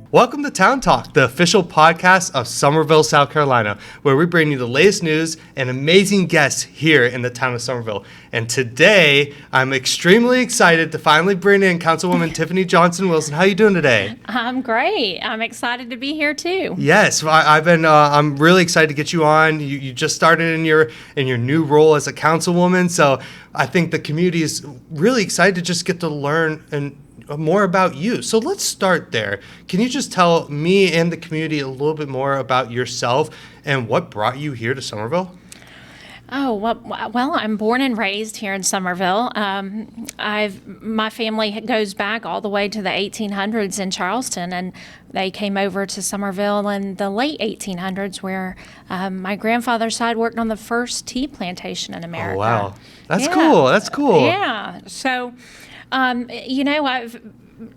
Welcome to Town Talk, the official podcast of Somerville, South Carolina, where we bring you the latest news and amazing guests here in the town of Somerville. And today, I'm extremely excited to finally bring in Councilwoman Tiffany Johnson-Wilson. How are you doing today? I'm great. I'm excited to be here too. Yes, I'm really excited to get you on. You just started in your new role as a councilwoman, so I think the community is really excited to just get to learn and more about you. So let's start there. Can you just tell me and the community a little bit more about yourself and what brought you here to Somerville? Oh, well, I'm born and raised here in Somerville. My family goes back all the way to the 1800s in Charleston, and they came over to Somerville in the late 1800s, where my grandfather's side worked on the first tea plantation in America. Oh, wow. That's cool. That's cool. Yeah. So, I've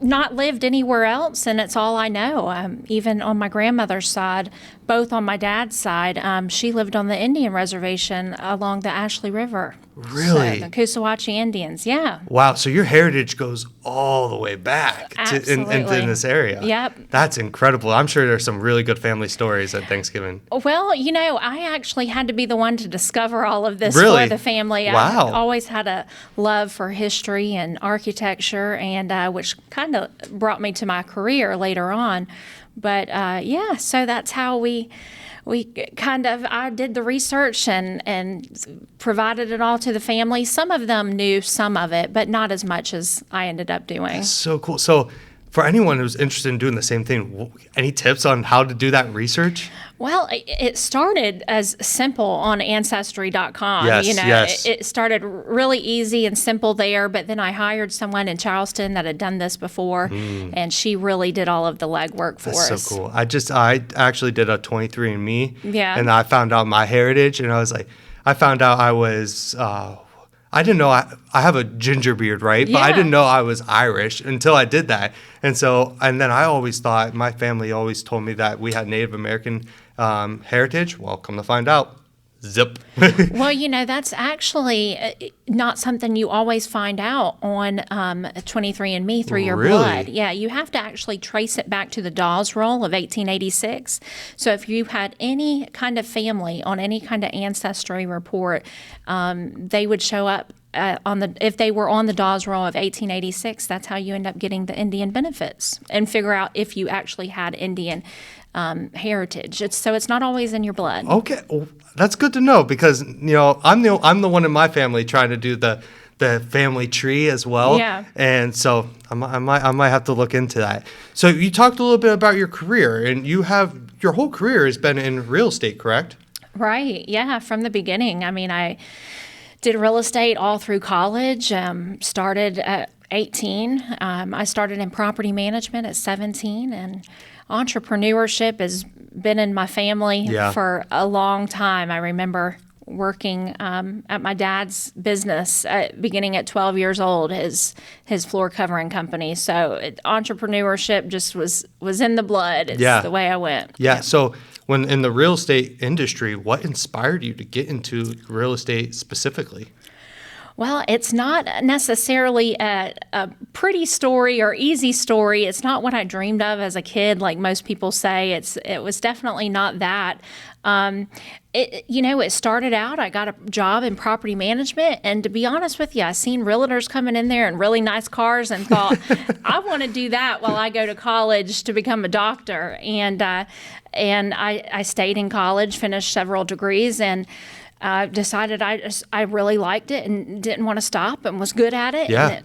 not lived anywhere else, and it's all I know. Even on my grandmother's side, both on my dad's side, she lived on the Indian reservation along the Ashley River. Really? So, the Coosawhatchee Indians, yeah. Wow, so your heritage goes all the way back in this area. Yep. That's incredible. I'm sure there's some really good family stories at Thanksgiving. Well, I actually had to be the one to discover all of this Really? for the family. Wow. I've always had a love for history and architecture, and which kind of brought me to my career later on. But so that's how I did the research and provided it all to the family. Some of them knew some of it, but not as much as I ended up doing. That's so cool. So for anyone who's interested in doing the same thing, any tips on how to do that research? Well, it started as simple on Ancestry.com. Yes. It started really easy and simple there, but then I hired someone in Charleston that had done this before, and she really did all of the legwork for us. That's so cool. I actually did a 23andMe, Yeah. and I found out my heritage, and I found out I was, I didn't know I have a ginger beard, right? But I Yeah. didn't know I was Irish until I did that. And then I always thought, my family always told me that we had Native American heritage. Well, come to find out, zip. Well, that's actually not something you always find out on 23andMe through your Really? blood. Yeah, you have to actually trace it back to the Dawes Roll of 1886. So if you had any kind of family on any kind of ancestry report, they would show up if they were on the Dawes Roll of 1886. That's how you end up getting the Indian benefits and figure out if you actually had Indian heritage. It's not always in your blood. Okay, well, that's good to know, because I'm the one in my family trying to do the family tree as well. Yeah. And so I might have to look into that. So you talked a little bit about your career, and your whole career has been in real estate, correct? Right. Yeah. From the beginning. I mean, I did real estate all through college. Started at 18. I started in property management at 17, and entrepreneurship has been in my family for a long time. I remember working at my dad's business beginning at 12 years old, his floor covering company. So entrepreneurship just was in the blood. It's the way I went. Yeah. So when in the real estate industry, what inspired you to get into real estate specifically? Well, it's not necessarily a pretty story or easy story. It's not what I dreamed of as a kid, like most people say. It was definitely not that. It started out, I got a job in property management, and to be honest with you, I seen realtors coming in there in really nice cars and thought, I want to do that while I go to college to become a doctor. And I stayed in college, finished several degrees, and decided I really liked it and didn't want to stop and was good at it. Yeah.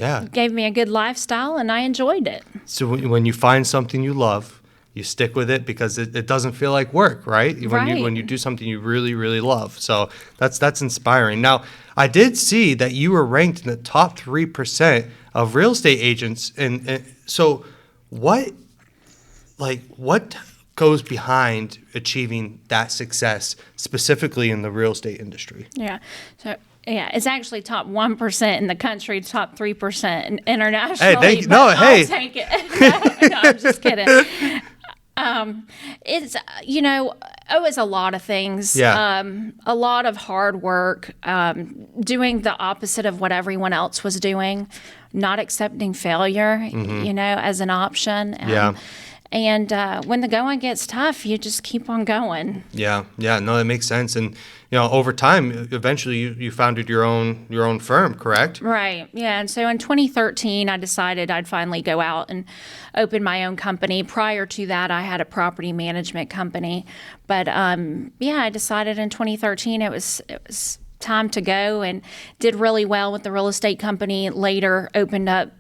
And it gave me a good lifestyle, and I enjoyed it. So when you find something you love, you stick with it because it doesn't feel like work, right? When you do something you really, really love. So that's inspiring. Now, I did see that you were ranked in the top 3% of real estate agents. And so what goes behind achieving that success specifically in the real estate industry? Yeah. So it's actually top 1% in the country, top 3% internationally. Hey, thank you. I'll take it. No, I'm just kidding. It's it was a lot of things. Yeah. A lot of hard work, doing the opposite of what everyone else was doing, not accepting failure, as an option. Yeah. And when the going gets tough, you just keep on going. Yeah, no, that makes sense. And over time, eventually you founded your own firm, correct? Right. Yeah. And so in 2013, I decided I'd finally go out and open my own company. Prior to that, I had a property management company. But I decided in 2013 it was time to go, and did really well with the real estate company. Later, opened up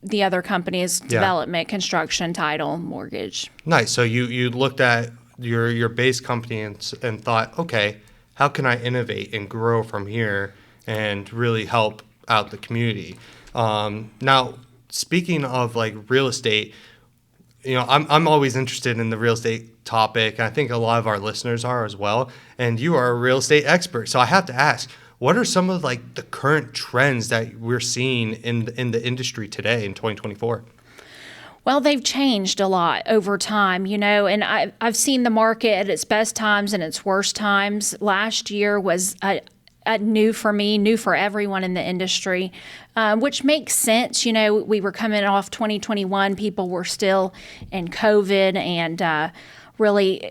the other companies, development, construction, title, mortgage. Nice. So you looked at your base company and thought, okay, how can I innovate and grow from here and really help out the community? Now, speaking of like real estate, I'm always interested in the real estate topic, and I think a lot of our listeners are as well. And you are a real estate expert, so I have to ask, what are some of like the current trends that we're seeing in the industry today in 2024? Well, they've changed a lot over time, and I've seen the market at its best times and its worst times. Last year was new for me, new for everyone in the industry, which makes sense. We were coming off 2021. People were still in COVID and really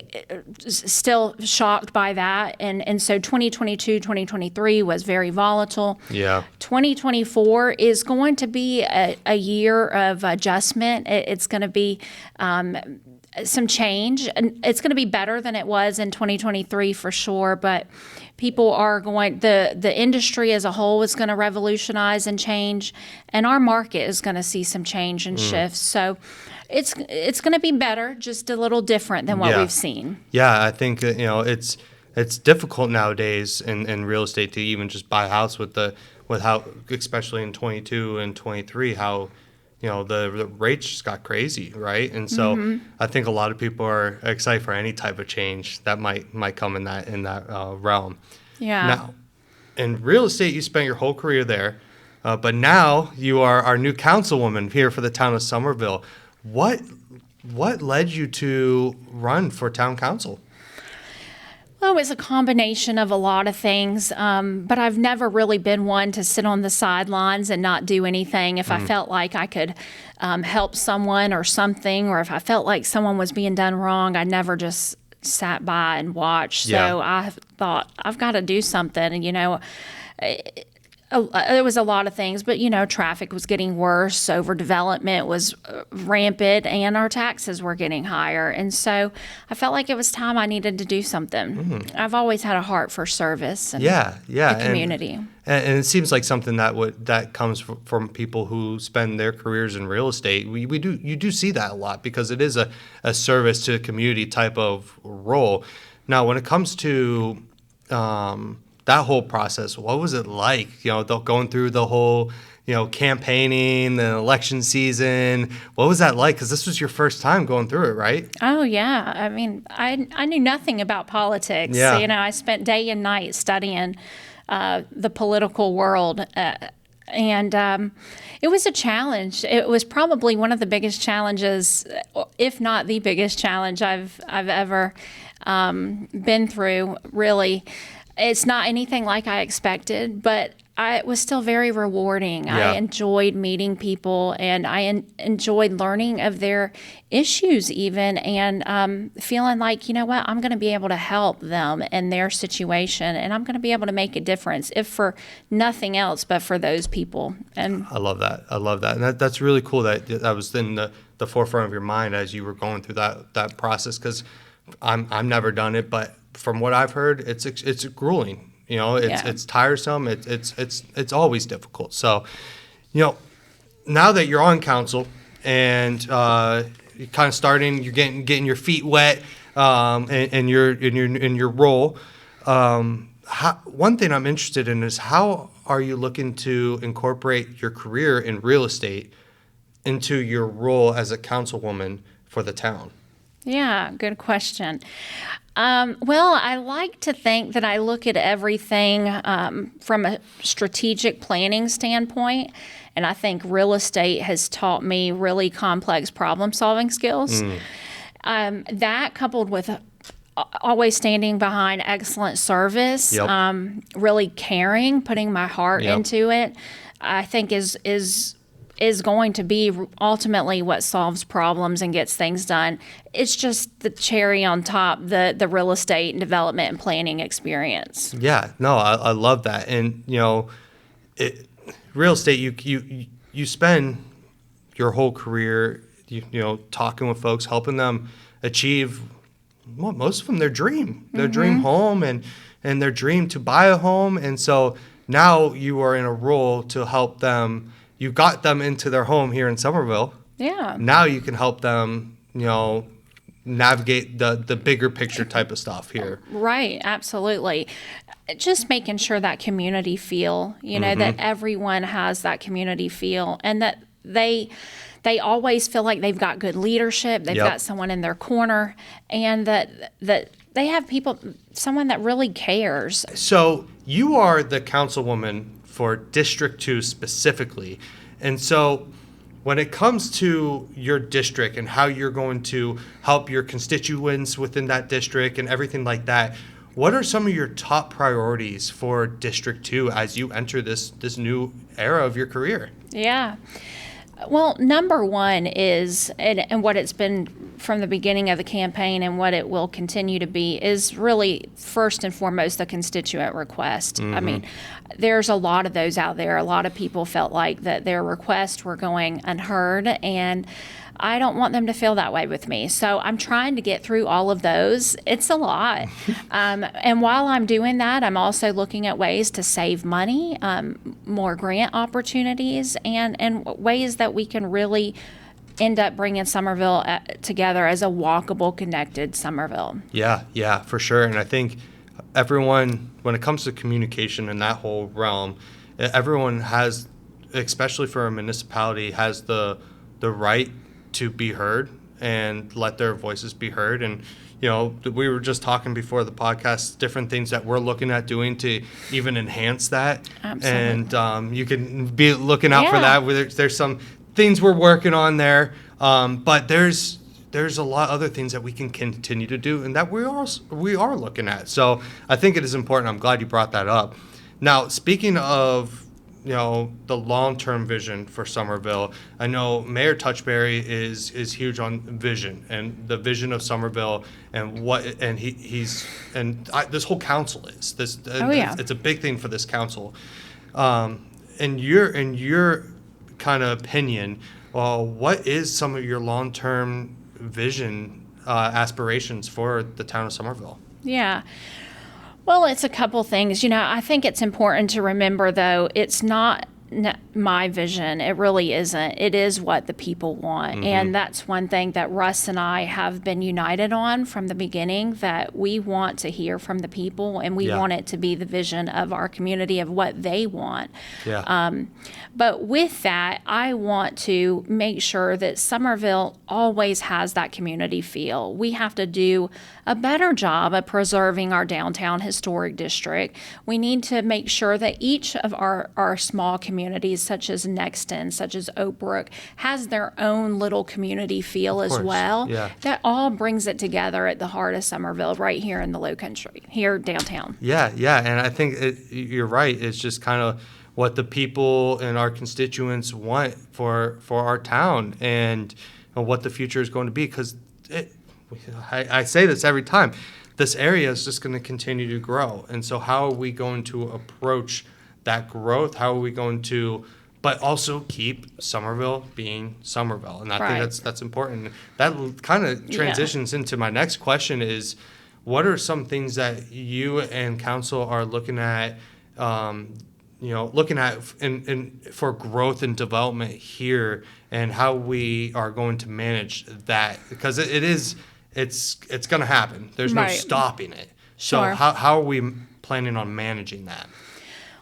still shocked by that. And so 2022, 2023 was very volatile. Yeah. 2024 is going to be a year of adjustment. It's going to be some change. And it's going to be better than it was in 2023 for sure. But people are the industry as a whole is going to revolutionize and change. And our market is going to see some change and shifts. So it's going to be better, just a little different than what we've seen. Yeah, I think it's difficult nowadays in real estate to even just buy a house with how, especially in 22 and 23, how the rates just got crazy, right? And so I think a lot of people are excited for any type of change that might come in that realm. Yeah. Now, in real estate, you spent your whole career there, but now you are our new councilwoman here for the town of Somerville. What led you to run for town council? Well, it's a combination of a lot of things, but I've never really been one to sit on the sidelines and not do anything. If I felt like I could help someone or something, or if I felt like someone was being done wrong, I never just sat by and watched. So I thought, I've got to do something. And, it was a lot of things, but, traffic was getting worse, overdevelopment was rampant, and our taxes were getting higher. And so I felt like it was time I needed to do something. I've always had a heart for service and the community. And it seems like something that comes from people who spend their careers in real estate. You do see that a lot because it is a service to the community type of role. Now, when it comes to that whole process, what was it like? Going through the whole, campaigning, the election season. What was that like? Because this was your first time going through it, right? Oh, yeah. I mean, I knew nothing about politics. Yeah. I spent day and night studying the political world. And it was a challenge. It was probably one of the biggest challenges, if not the biggest challenge I've ever been through, really. It's not anything like I expected, but it was still very rewarding. Yeah. I enjoyed meeting people, and I enjoyed learning of their issues even, and feeling like, I'm going to be able to help them in their situation, and I'm going to be able to make a difference, if for nothing else, but for those people. And I love that. And that's really cool that was in the forefront of your mind as you were going through that process, because I've never done it, but from what I've heard, it's grueling. It's tiresome. It's always difficult. So, now that you're on council and you're kind of starting, you're getting your feet wet in your role. One thing I'm interested in is, how are you looking to incorporate your career in real estate into your role as a councilwoman for the town? Yeah, good question. Well, I like to think that I look at everything from a strategic planning standpoint, and I think real estate has taught me really complex problem-solving skills. That, coupled with always standing behind excellent service, really caring, putting my heart into it, I think is is going to be ultimately what solves problems and gets things done. It's just the cherry on top, the real estate and development and planning experience. Yeah, no, I love that. And, real estate, you spend your whole career, talking with folks, helping them achieve, well, most of them, their dream home and their dream to buy a home. And so now you are in a role to help them. You got them into their home here in Somerville. Yeah. Now you can help them, navigate the bigger picture type of stuff here. Right, absolutely. Just making sure that community feel, that everyone has that community feel, and that they always feel like they've got good leadership, they've got someone in their corner, and that they have someone that really cares. So you are the councilwoman for District 2 specifically. And so when it comes to your district and how you're going to help your constituents within that district and everything like that, what are some of your top priorities for District 2 as you enter this new era of your career? Yeah. Well, number one is, and what it's been from the beginning of the campaign and what it will continue to be, is really first and foremost the constituent request. I mean, there's a lot of those out there. A lot of people felt like that their requests were going unheard, and I don't want them to feel that way with me. So I'm trying to get through all of those. It's a lot. And while I'm doing that, I'm also looking at ways to save money, more grant opportunities, and ways that we can really end up bringing Somerville together as a walkable, connected Somerville. Yeah, for sure. And I think everyone, when it comes to communication in that whole realm, everyone has, especially for a municipality, has the right to be heard and let their voices be heard. And we were just talking before the podcast, different things that we're looking at doing to even enhance that. Absolutely. And you can be looking out for that. There's some things we're working on there, but there's a lot of other things that we can continue to do and that we are looking at. So I think it is important. I'm glad you brought that up. Now, speaking of the long-term vision for Somerville, I know Mayor Touchberry is huge on vision and the vision of Somerville and this whole council is this. It's a big thing for this council. In your kind of opinion, what is some of your long-term vision aspirations for the town of Somerville? Yeah. Well, it's a couple things. I think it's important to remember, though, it's not my vision. It really isn't. It is what the people want. And that's one thing that Russ and I have been united on from the beginning, that we want to hear from the people and we want it to be the vision of our community of what they want. But with that, I want to make sure that Somerville always has that community feel. We have to do a better job of preserving our downtown historic district. We need to make sure that each of our small communities, such as Nexton, such as Oak Brook, has their own little community feel as well. That all brings it together at the heart of Somerville, right here in the Low Country, here downtown. Yeah, and I think you're right. It's just kind of what the people and our constituents want for our town and what the future is going to be. Because I say this every time, this area is just going to continue to grow. And so how are we going to approach that growth? How are we going to, but also keep Somerville being Somerville? And I think that's important. That kind of transitions into my next question is, what are some things that you and council are looking at, for growth and development here, and how we are going to manage that? Because it's going to happen. There's no stopping it. So how are we planning on managing that?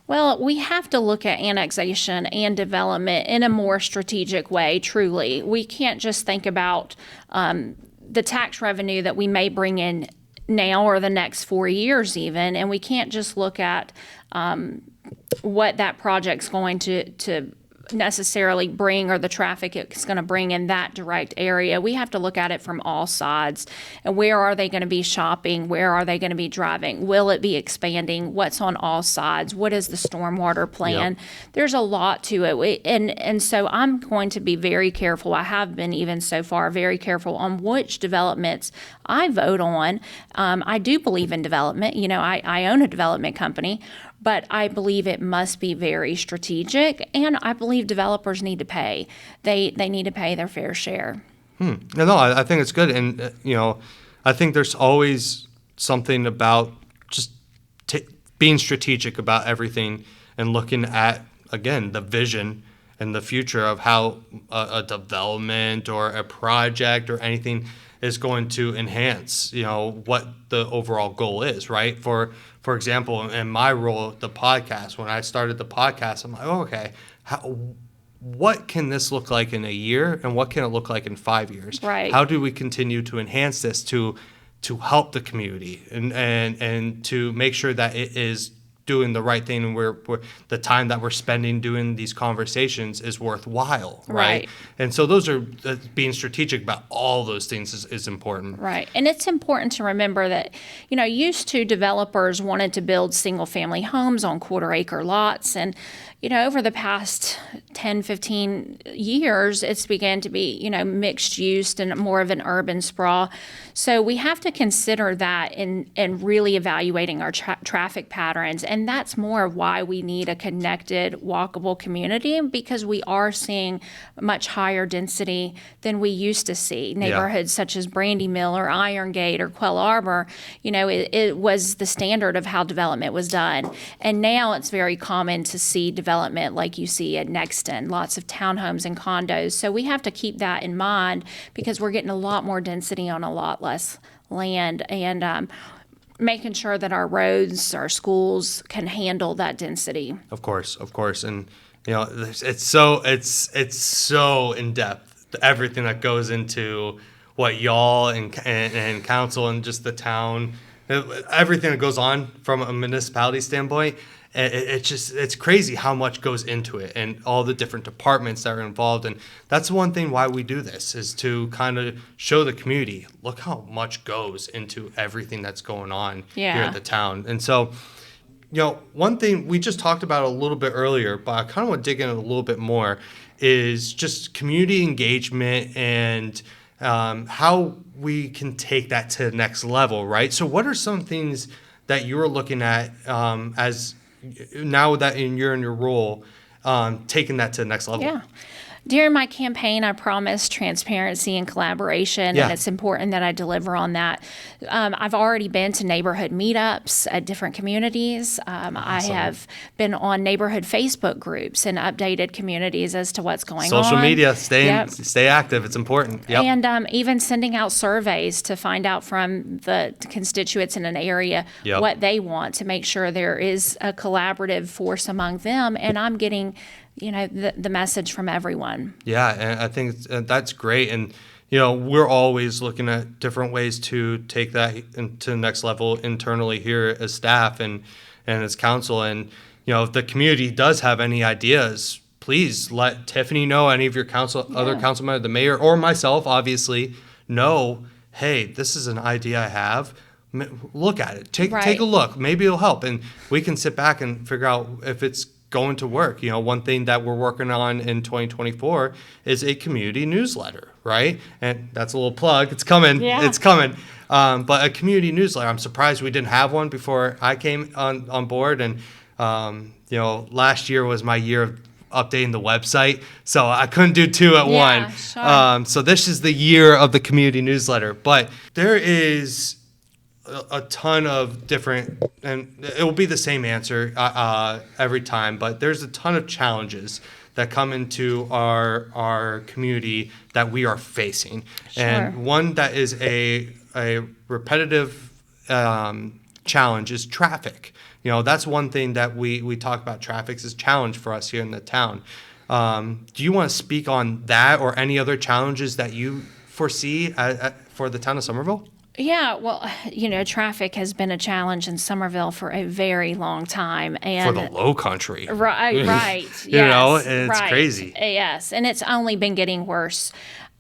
Well, we have to look at annexation and development in a more strategic way, truly. We can't just think about the tax revenue that we may bring in now or the next 4 years even, and we can't just look at what that project's going to necessarily bring, or the traffic it's going to bring in that direct area. We have to look at it from all sides. And where are they going to be shopping? Where are they going to be driving? Will it be expanding? What's on all sides? What is the stormwater plan? Yep. There's a lot to it. And so I'm going to be very careful. I have been even so far very careful on which developments I vote on. I do believe in development. I own a development company, but I believe it must be very strategic, and I believe developers need to pay. They need to pay their fair share. No, I think it's good, and I think there's always something about just being strategic about everything and looking at, again, the vision and the future of how a development or a project or anything is going to enhance, what the overall goal is, right? For example, in my role, the podcast, when I started the podcast, I'm like, okay, what can this look like in a year, and what can it look like in 5 years? Right. How do we continue to enhance this to help the community and to make sure that it is doing the right thing, and we're the time that we're spending doing these conversations is worthwhile, right? And so those are being strategic about all those things is important. Right. And it's important to remember that, used to developers wanted to build single family homes on quarter acre lots. And, over the past 10, 15 years, it's began to be, mixed use and more of an urban sprawl. So we have to consider that in really evaluating our traffic patterns. And that's more of why we need a connected, walkable community, because we are seeing much higher density than we used to see. Neighborhoods such as Brandy Mill or Iron Gate or Quell Arbor, it was the standard of how development was done. And now it's very common to see development like you see at Nexton, lots of townhomes and condos. So we have to keep that in mind, because we're getting a lot more density on a lot less land, and making sure that our roads, our schools can handle that density. Of course, and it's so in depth, everything that goes into what y'all and council and just the town, everything that goes on from a municipality standpoint. It's crazy how much goes into it, and all the different departments that are involved. And that's one thing why we do this, is to kind of show the community, look how much goes into everything that's going on here at the town. And so, one thing we just talked about a little bit earlier, but I kind of want to dig in a little bit more, is just community engagement and how we can take that to the next level, right? So what are some things that you're looking at as now that you're in your role, taking that to the next level? Yeah. During my campaign, I promised transparency and collaboration, and it's important that I deliver on that. I've already been to neighborhood meetups at different communities. Awesome. I have been on neighborhood Facebook groups and updated communities as to what's going on. Social media, stay active. It's important. Yep. And even sending out surveys to find out from the constituents in an area what they want, to make sure there is a collaborative force among them, and I'm getting the message from everyone. Yeah, and I think that's great. And, we're always looking at different ways to take that to the next level internally here as staff and as council. And, if the community does have any ideas, please let Tiffany know, any of your other council members, the mayor, or myself, obviously, know, hey, this is an idea I have. Look at it. Take a look. Maybe it'll help. And we can sit back and figure out if it's going to work. One thing that we're working on in 2024 is a community newsletter, right? And that's a little plug. It's coming. Yeah. It's coming. But a community newsletter. I'm surprised we didn't have one before I came on board. And, last year was my year of updating the website, so I couldn't do two at one. Sure. So this is the year of the community newsletter. But there is a ton of different, and it will be the same answer every time, but there's a ton of challenges that come into our community that we are facing. Sure. And one that is a repetitive challenge is traffic. That's one thing that we talk about. Traffic is a challenge for us here in the town. Do you want to speak on that or any other challenges that you foresee for the town of Somerville? Yeah, well, traffic has been a challenge in Somerville for a very long time, For and the low country. right, It's crazy. yes, and it's only been getting worse.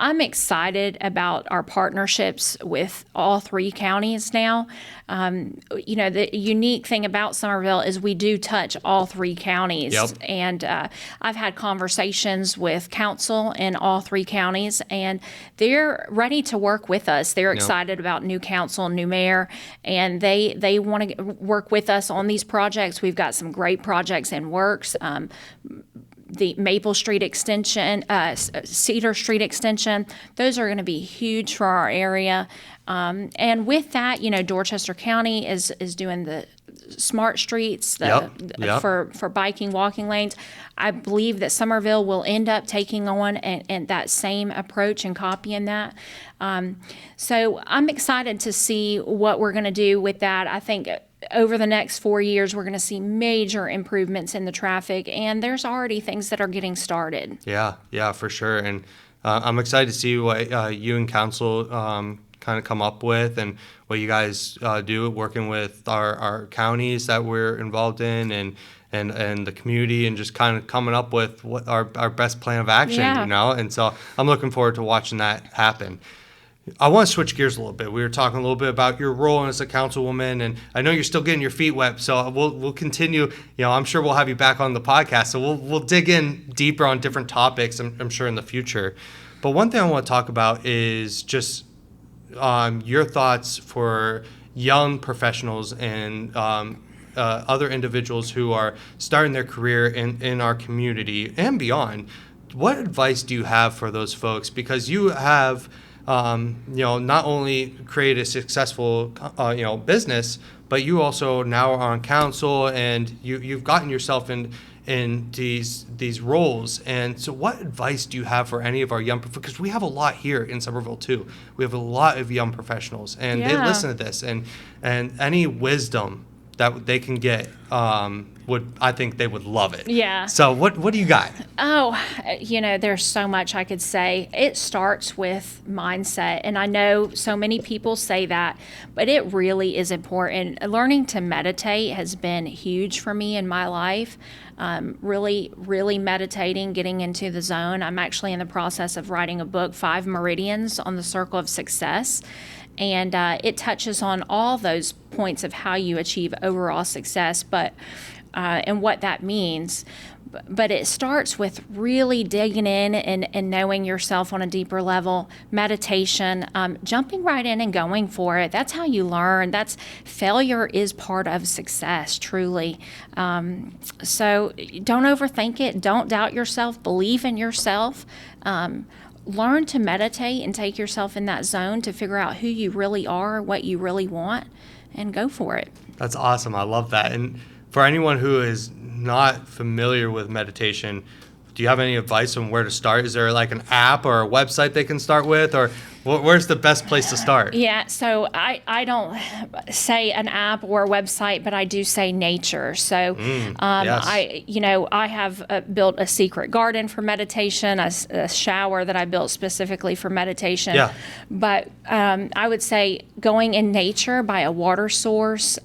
I'm excited about our partnerships with all three counties now. The unique thing about Somerville is we do touch all three counties. Yep. And I've had conversations with council in all three counties, and they're ready to work with us. They're excited about new council, new mayor, and they want to work with us on these projects. We've got some great projects in works. The Maple Street extension, Cedar Street extension, those are going to be huge for our area. And with that, Dorchester County is doing the smart streets for biking, walking lanes. I believe that Somerville will end up taking on and that same approach and copying that. So I'm excited to see what we're going to do with that. I think over the next 4 years, we're going to see major improvements in the traffic, and there's already things that are getting started. Yeah, for sure. And I'm excited to see what you and council kind of come up with and what you guys do working with our counties that we're involved in and the community, and just kind of coming up with what our best plan of action, And so I'm looking forward to watching that happen. I want to switch gears a little bit. We were talking a little bit about your role as a councilwoman, and I know you're still getting your feet wet, so we'll continue. I'm sure we'll have you back on the podcast, so we'll dig in deeper on different topics, I'm sure, in the future. But one thing I want to talk about is just your thoughts for young professionals and other individuals who are starting their career in our community and beyond. What advice do you have for those folks? Because you have not only create a successful, business, but you also now are on council, and you've gotten yourself in these roles. And so what advice do you have for any of our young, because we have a lot here in Somerville too. We have a lot of young professionals, and they listen to this, and any wisdom that they can get, I think they would love it. Yeah. So what do you got? Oh, there's so much I could say. It starts with mindset. And I know so many people say that, but it really is important. Learning to meditate has been huge for me in my life. Really, really meditating, getting into the zone. I'm actually in the process of writing a book, 5 Meridians on the Circle of Success. And it touches on all those points of how you achieve overall success, and what that means. But it starts with really digging in and knowing yourself on a deeper level. Meditation, jumping right in and going for it. That's how you learn. Failure is part of success, truly. So don't overthink it. Don't doubt yourself. Believe in yourself. Learn to meditate and take yourself in that zone to figure out who you really are, what you really want, and go for it. That's awesome. I love that. And for anyone who is not familiar with meditation, do you have any advice on where to start? Is there like an app or a website they can start with, or where's the best place to start? Yeah, so I don't say an app or a website, but I do say nature. So Yes. I have built a secret garden for meditation, a shower that I built specifically for meditation. Yeah. But I would say going in nature by a water source,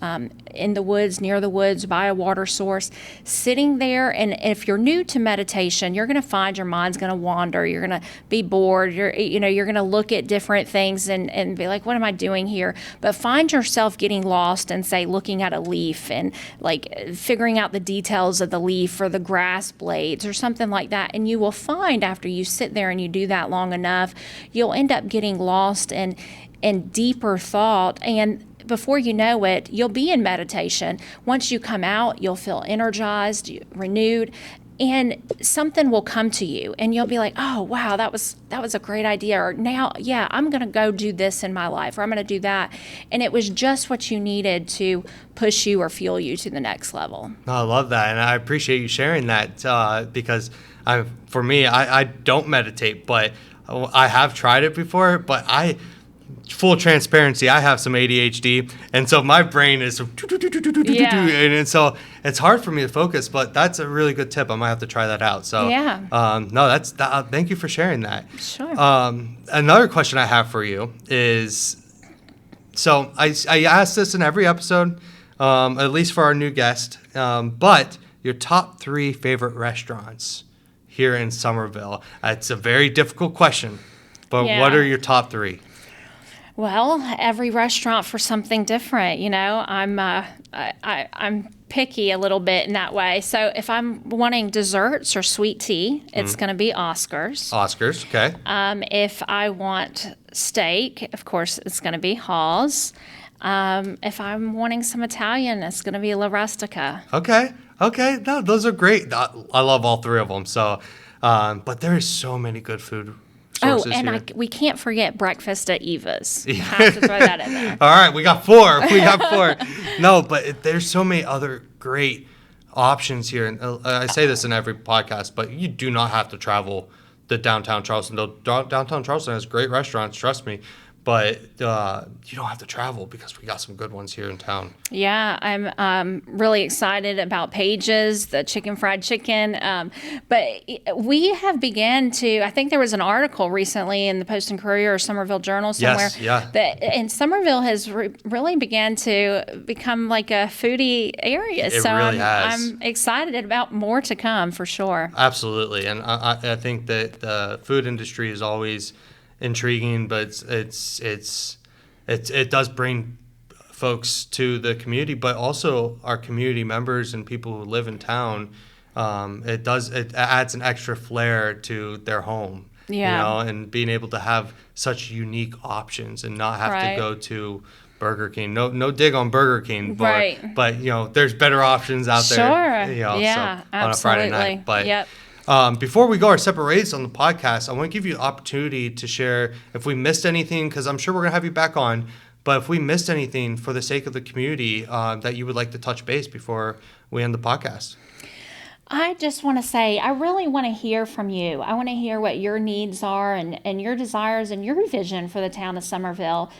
in the woods, near the woods, by a water source, sitting there. And if you're new to meditation, you're going to find your mind's going to wander. You're going to be bored. You're going to look at different things and be like, what am I doing here? But find yourself getting lost and say, looking at a leaf and like figuring out the details of the leaf or the grass blades or something like that. And you will find after you sit there and you do that long enough, you'll end up getting lost in deeper thought, and before you know it, you'll be in meditation. Once you come out, you'll feel energized, renewed, and something will come to you, and you'll be like, oh, wow, that was a great idea. Or now, yeah, I'm going to go do this in my life, or I'm going to do that. And it was just what you needed to push you or fuel you to the next level. I love that, and I appreciate you sharing that because for me, I don't meditate, but I have tried it before, but full transparency, I have some ADHD, and so my brain is and so it's hard for me to focus, but that's a really good tip. I might have to try that out. So thank you for sharing that. Sure. Another question I have for you is, So I ask this in every episode, at least for our new guest, but your top 3 favorite restaurants here in Somerville. It's a very difficult question, but Yeah. what are your top 3? Well, every restaurant for something different. I'm picky a little bit in that way. So if I'm wanting desserts or sweet tea, it's going to be Oscar's. Oscars, okay. If I want steak, of course, it's going to be Hall's. If I'm wanting some Italian, it's going to be La Rustica. Okay. No, those are great. I love all 3 of them. So, but there is so many good food sources here. We can't forget breakfast at Eva's. I have to throw that in there. All right, we got 4. No, but there's so many other great options here. And I say this in every podcast, but you do not have to travel to downtown Charleston. Though downtown Charleston has great restaurants, trust me. But you don't have to travel because we got some good ones here in town. Yeah, I'm really excited about Paige's, the chicken fried chicken. But we have began to, I think there was an article recently in the Post and Courier or Somerville Journal somewhere. Yes, yeah. And Somerville has really began to become like a foodie area. It really has. I'm excited about more to come for sure. Absolutely. And I think that the food industry is always intriguing, but it does bring folks to the community, but also our community members and people who live in town. It adds an extra flair to their home. Yeah. And being able to have such unique options and not have Right. to go to Burger King. No dig on Burger King, but Right. but there's better options out there. Sure. On Yeah, a absolutely. Friday night. But Yep. before we go our separate ways on the podcast, I want to give you an opportunity to share if we missed anything, because I'm sure we're going to have you back on, but if we missed anything for the sake of the community that you would like to touch base before we end the podcast. I just want to say, I really want to hear from you. I want to hear what your needs are and your desires and your vision for the town of Somerville.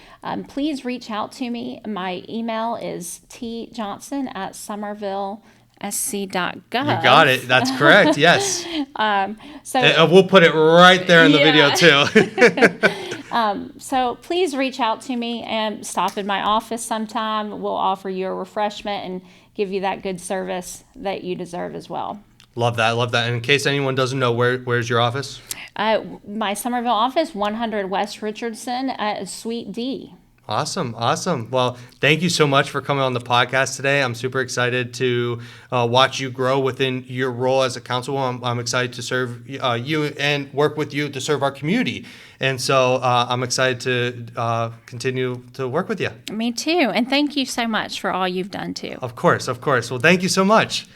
Please reach out to me. My email is tjohnson@somervillesc.gov. You got it. That's correct. Yes. So We'll put it right there in the video too. So please reach out to me and stop in my office sometime. We'll offer you a refreshment and give you that good service that you deserve as well. Love that. And in case anyone doesn't know, where's your office? My Somerville office, 100 West Richardson, Suite D. Awesome. Well, thank you so much for coming on the podcast today. I'm super excited to watch you grow within your role as a councilwoman. I'm excited to serve you and work with you to serve our community. And so I'm excited to continue to work with you. Me too. And thank you so much for all you've done too. Of course. Well, thank you so much.